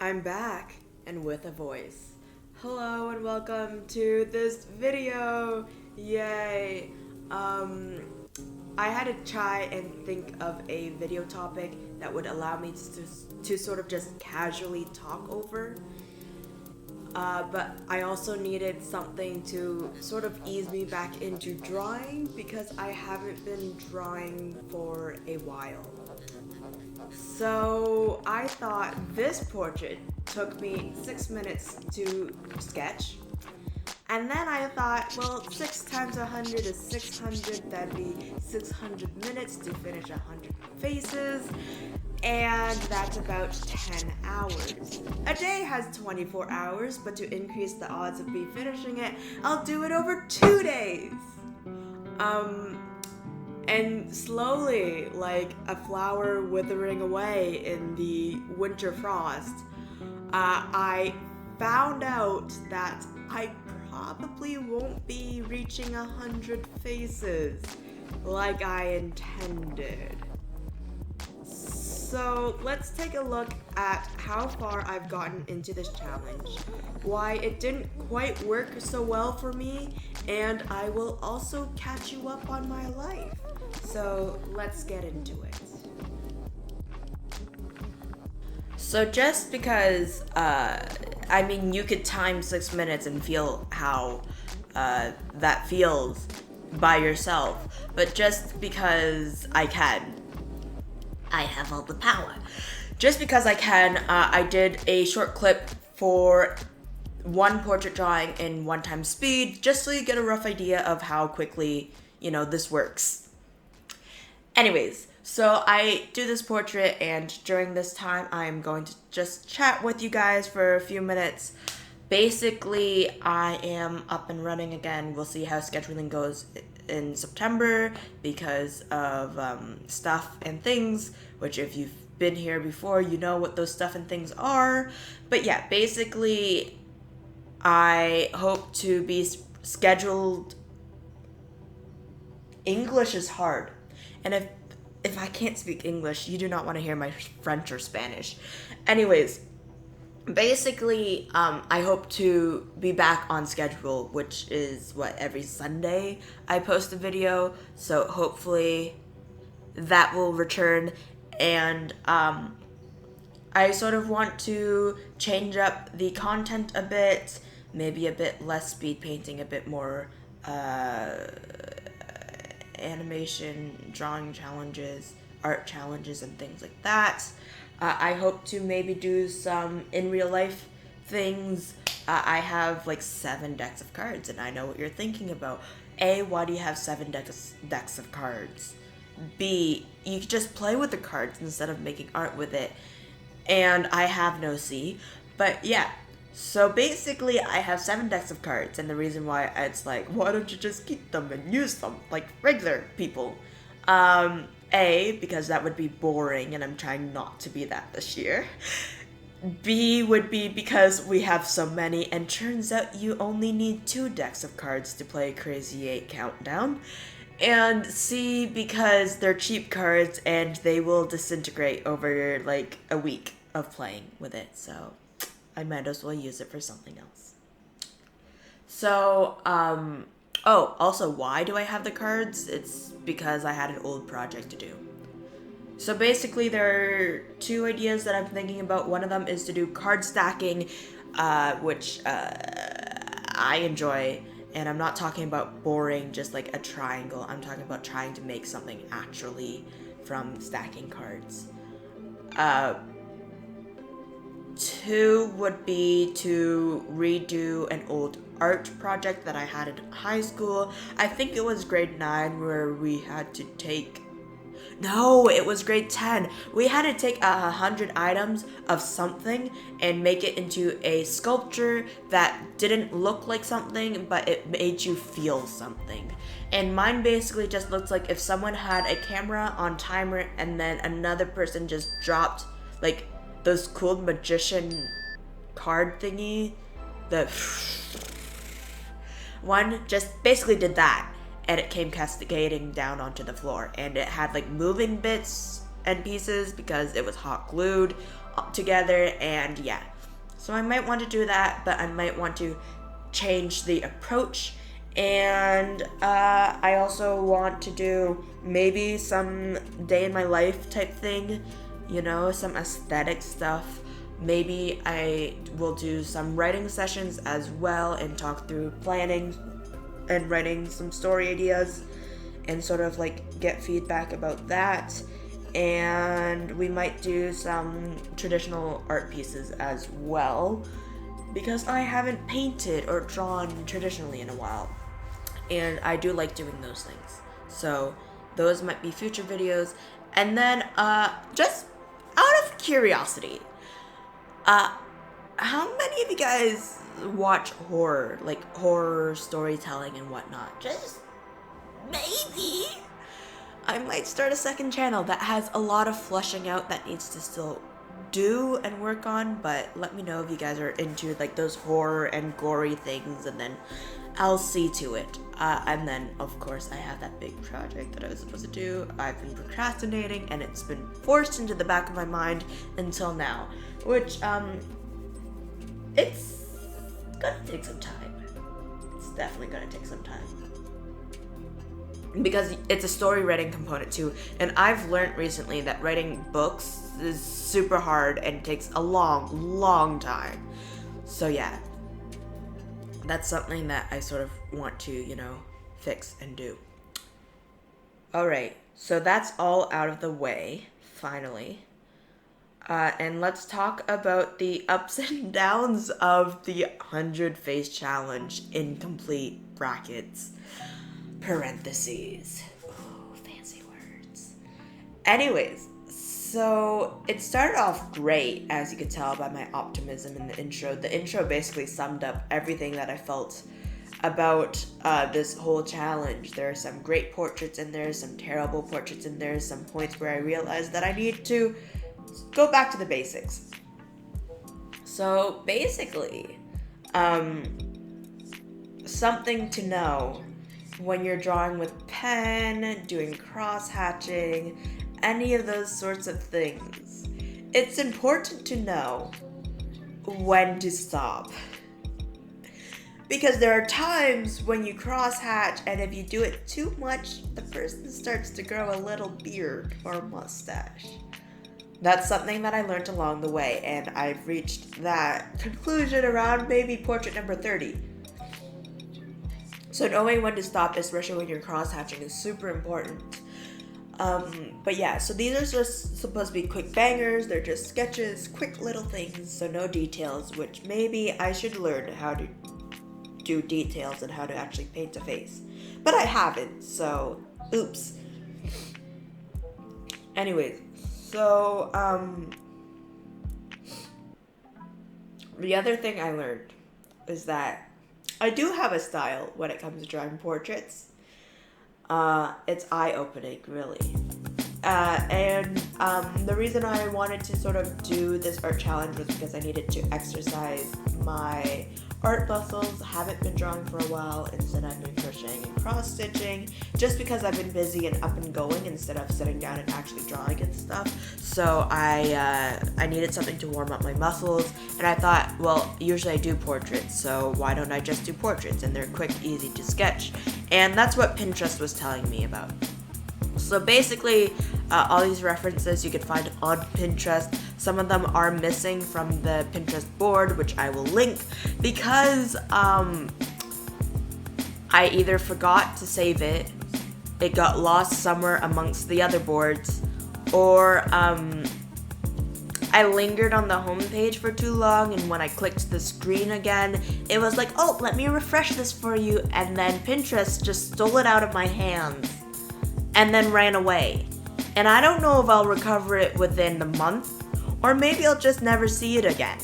I'm back and with a voice. Hello and welcome to this video. Yay. I had to try and think of a video topic that would allow me to sort of just casually talk over. But I also needed something to sort of ease me back into drawing because I haven't been drawing for a while. So I thought this portrait took me 6 minutes to sketch. And then I thought, well, 6 times 100 is 600. That'd be 600 minutes to finish 100 faces. And that's about 10 hours. A day has 24 hours, but to increase the odds of me finishing it, I'll do it over 2 days. And slowly, like a flower withering away in the winter frost, I found out that I probably won't be reaching 100 faces like I intended. So let's take a look at how far I've gotten into this challenge, why it didn't quite work so well for me, and I will also catch you up on my life. So let's get into it. So just because, you could time 6 minutes and feel how that feels by yourself, but just because I can, I have all the power. Just because I can, I did a short clip for one portrait drawing in 1 time speed, just so you get a rough idea of how quickly, this works. Anyways, so I do this portrait, and during this time, I'm going to just chat with you guys for a few minutes. Basically, I am up and running again. We'll see how scheduling goes in September because of stuff and things, which if you've been here before, you know what those stuff and things are. But yeah, basically, I hope to be scheduled. English is hard. And if I can't speak English, you do not want to hear my French or Spanish. Anyways, basically, I hope to be back on schedule, which is every Sunday I post a video. So hopefully that will return. And I sort of want to change up the content a bit, maybe a bit less speed painting, a bit more animation, drawing challenges, art challenges, and things like that. I hope to maybe do some in real life things. I have 7 decks of cards, and I know what you're thinking about. A, why do you have 7 decks of cards? B, you could just play with the cards instead of making art with it. And I have no C. But yeah, so basically I have 7 decks of cards, and the reason why it's why don't you just keep them and use them like regular people? A, because that would be boring, and I'm trying not to be that this year. B would be because we have so many, and turns out you only need 2 decks of cards to play Crazy 8 Countdown. And C, because they're cheap cards and they will disintegrate over a week of playing with it, so I might as well use it for something else. So, also, why do I have the cards? It's because I had an old project to do. So basically, there are 2 ideas that I'm thinking about. One of them is to do card stacking, which I enjoy. And I'm not talking about boring, just like a triangle. I'm talking about trying to make something actually from stacking cards. 2 would be to redo an old art project that I had in high school. I think it was grade 9 where we had to take... No, it was grade 10. We had to take 100 items of something and make it into a sculpture that didn't look like something, but it made you feel something. And mine basically just looks like if someone had a camera on timer and then another person just dropped those cool magician card thingy. The one just basically did that. And it came cascading down onto the floor, and it had moving bits and pieces because it was hot glued together, and yeah. So I might want to do that, but I might want to change the approach. And I also want to do maybe some day in my life type thing, some aesthetic stuff. Maybe I will do some writing sessions as well and talk through planning and writing some story ideas and sort of like get feedback about that. And we might do some traditional art pieces as well, because I haven't painted or drawn traditionally in a while. And I do like doing those things. So those might be future videos. And then just out of curiosity, how many of you guys watch horror, like horror storytelling and whatnot? Just maybe I might start a second channel that has a lot of fleshing out that needs to still do and work on, but let me know if you guys are into like those horror and gory things, and then I'll see to it. And then of course I have that big project that I was supposed to do. I've been procrastinating and it's been forced into the back of my mind until now, which it's gonna take some time. It's definitely gonna take some time, because it's a story writing component too, and I've learned recently that writing books is super hard and takes a long time. So yeah, that's something that I sort of want to, fix and do. Alright, so that's all out of the way, finally. And let's talk about the ups and downs of the 100 face challenge, incomplete brackets, parentheses. Ooh, fancy words. Anyways, so it started off great, as you could tell by my optimism in the intro. The intro basically summed up everything that I felt about this whole challenge. There are some great portraits in there, some terrible portraits in there, some points where I realized that I need to go back to the basics. So basically, something to know when you're drawing with pen, doing cross-hatching, any of those sorts of things. It's important to know when to stop. Because there are times when you cross-hatch, and if you do it too much, the person starts to grow a little beard or mustache. That's something that I learned along the way, and I've reached that conclusion around maybe portrait number 30. So knowing when to stop, especially when you're cross-hatching, is super important. But yeah, so these are just supposed to be quick bangers. They're just sketches, quick little things, so no details, which maybe I should learn how to do details and how to actually paint a face. But I haven't, so oops. Anyways, so the other thing I learned is that I do have a style when it comes to drawing portraits. It's eye-opening, really. And the reason I wanted to sort of do this art challenge was because I needed to exercise my art muscles. I haven't been drawing for a while. Instead, I've been crocheting and cross-stitching, just because I've been busy and up and going instead of sitting down and actually drawing and stuff. So I needed something to warm up my muscles, and I thought, well, usually I do portraits, so why don't I just do portraits? And they're quick, easy to sketch. And that's what Pinterest was telling me about. So basically, all these references you can find on Pinterest. Some of them are missing from the Pinterest board, which I will link, because I either forgot to save it, it got lost somewhere amongst the other boards, or I lingered on the homepage for too long, and when I clicked the screen again, it was like, oh, let me refresh this for you, and then Pinterest just stole it out of my hands and then ran away. And I don't know if I'll recover it within the month, or maybe I'll just never see it again.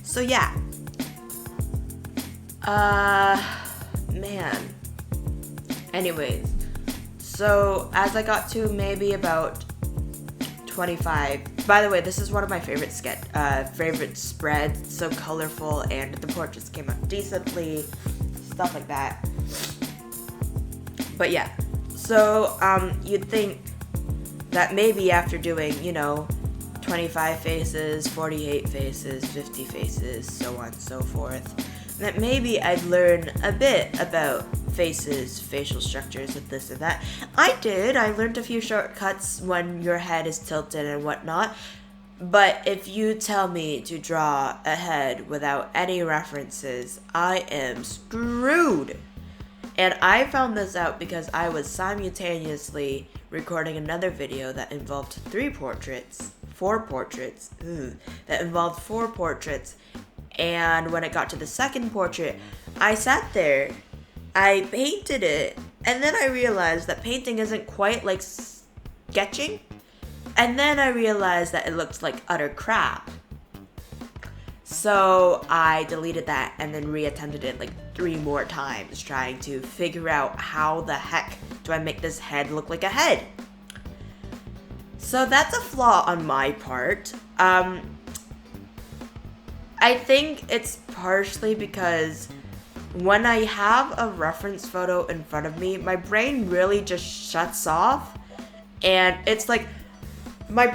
So yeah. Man. Anyways, so as I got to maybe about 25. By the way, this is one of my favorite spreads. So colorful, and the portraits came out decently, stuff like that. But yeah, so you'd think that maybe after doing, 25 faces, 48 faces, 50 faces, so on and so forth. That maybe I'd learn a bit about faces, facial structures, and this and that. I learned a few shortcuts when your head is tilted and whatnot. But if you tell me to draw a head without any references, I am screwed. And I found this out because I was simultaneously recording another video that involved four portraits, and when it got to the second portrait, I sat there, I painted it, and then I realized that painting isn't quite like sketching, and then I realized that it looked like utter crap. So I deleted that and then reattempted it like 3 more times, trying to figure out how the heck do I make this head look like a head. So that's a flaw on my part. I think it's partially because when I have a reference photo in front of me, my brain really just shuts off, and it's like my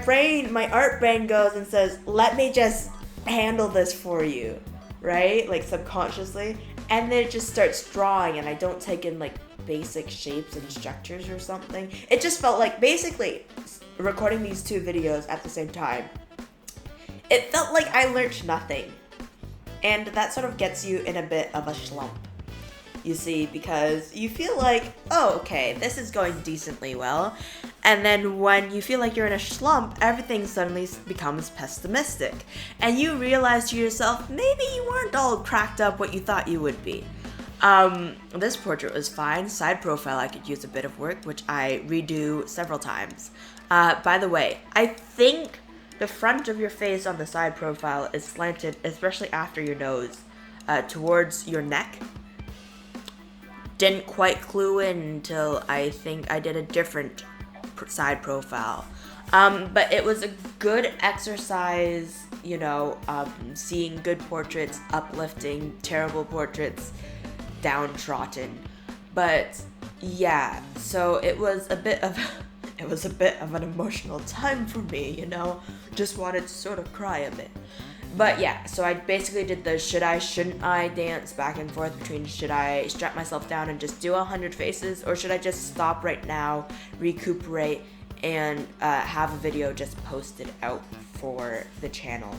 art brain goes and says, let me just handle this for you, right? Like subconsciously, and then it just starts drawing, and I don't take in like basic shapes and structures or something. It just felt like basically recording these 2 videos at the same time, it felt like I learned nothing. And that sort of gets you in a bit of a slump, you see, because you feel like, oh, okay, this is going decently well. And then when you feel like you're in a slump, everything suddenly becomes pessimistic. And you realize to yourself, maybe you weren't all cracked up what you thought you would be. This portrait was fine. Side profile, I could use a bit of work, which I redo several times. By the way, I think the front of your face on the side profile is slanted, especially after your nose, towards your neck. Didn't quite clue in until I think I did a different side profile. But it was a good exercise, seeing good portraits, uplifting, terrible portraits, downtrodden. But yeah, so it was a bit of an emotional time for me, just wanted to sort of cry a bit. But yeah, so I basically did the should I, shouldn't I dance back and forth between should I strap myself down and just do 100 faces, or should I just stop right now, recuperate, and have a video just posted out for the channel.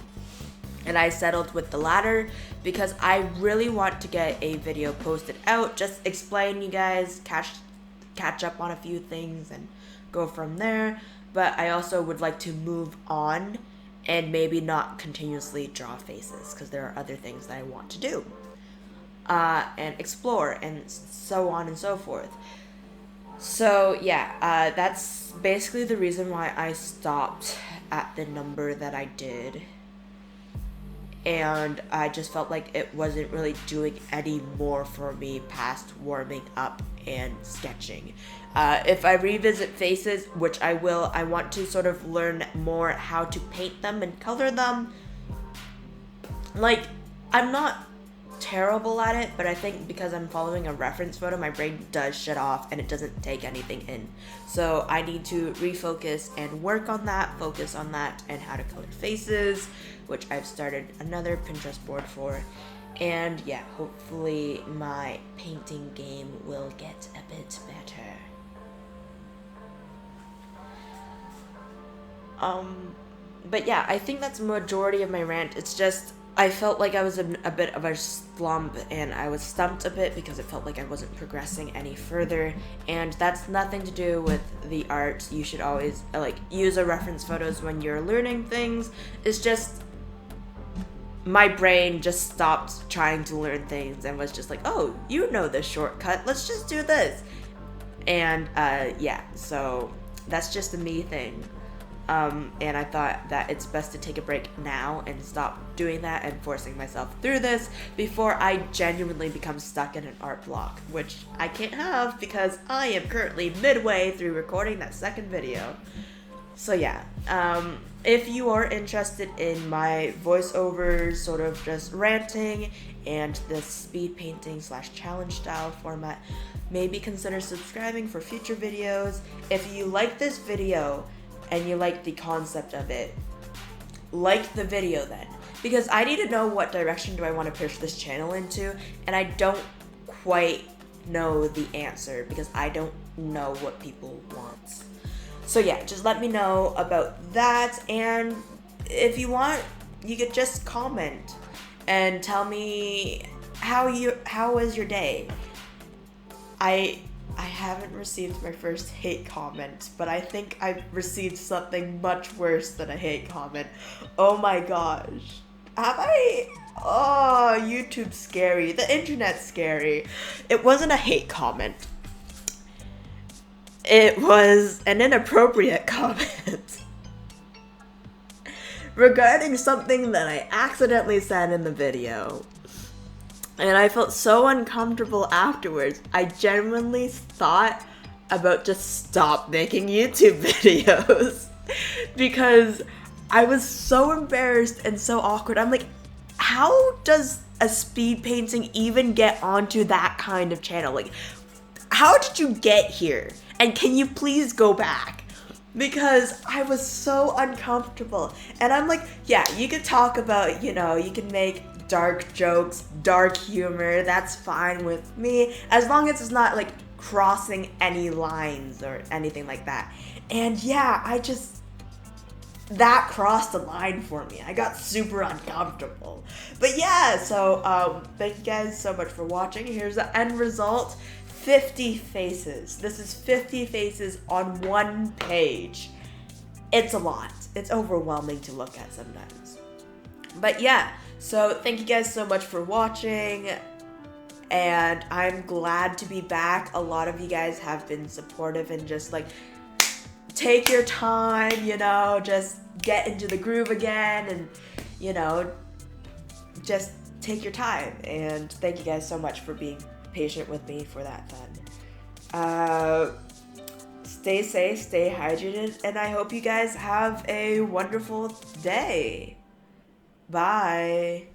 And I settled with the latter because I really want to get a video posted out, just explain you guys, catch up on a few things and go from there. But I also would like to move on and maybe not continuously draw faces, because there are other things that I want to do and explore and so on and so forth. So yeah, that's basically the reason why I stopped at the number that I did. And I just felt like it wasn't really doing any more for me past warming up and sketching. If I revisit faces, which I will, I want to sort of learn more how to paint them and color them. Like, I'm not terrible at it, but I think because I'm following a reference photo, my brain does shut off and it doesn't take anything in. So I need to refocus and work on that, focus on that, and how to color faces, which I've started another Pinterest board for. And yeah, hopefully my painting game will get a bit better. But yeah, I think that's the majority of my rant. It's just, I felt like I was in a bit of a slump, and I was stumped a bit because it felt like I wasn't progressing any further. And that's nothing to do with the art. You should always use a reference photos when you're learning things. It's just my brain just stopped trying to learn things and was just like, oh, you know this shortcut, let's just do this. And yeah, so that's just a me thing. And I thought that it's best to take a break now and stop doing that and forcing myself through this before I genuinely become stuck in an art block, which I can't have because I am currently midway through recording that second video. So yeah, if you are interested in my voiceovers, sort of just ranting, and this speed painting / challenge style format, maybe consider subscribing for future videos. If you like this video and you like the concept of it, like the video then. Because I need to know what direction do I want to push this channel into, and I don't quite know the answer because I don't know what people want. So yeah, just let me know about that, and if you want, you could just comment and tell me how was your day. I haven't received my first hate comment, but I think I've received something much worse than a hate comment. Oh my gosh. Have I? Oh, YouTube's scary. The internet's scary. It wasn't a hate comment. It was an inappropriate comment regarding something that I accidentally said in the video. And I felt so uncomfortable afterwards. I genuinely thought about just stop making YouTube videos because I was so embarrassed and so awkward. I'm like, how does a speed painting even get onto that kind of channel? Like, how did you get here? And can you please go back? Because I was so uncomfortable. And I'm like, yeah, you could talk about, you can make dark jokes, dark humor, that's fine with me, as long as it's not like crossing any lines or anything like that. And yeah, that crossed the line for me. I got super uncomfortable. But yeah, so thank you guys so much for watching. Here's the end result. 50 faces. This is 50 faces on one page. It's a lot. It's overwhelming to look at sometimes. But yeah, so thank you guys so much for watching, and I'm glad to be back. A lot of you guys have been supportive and just like take your time, just get into the groove again, and just take your time. And thank you guys so much for being patient with me for that then. Stay safe, stay hydrated, and I hope you guys have a wonderful day. Bye.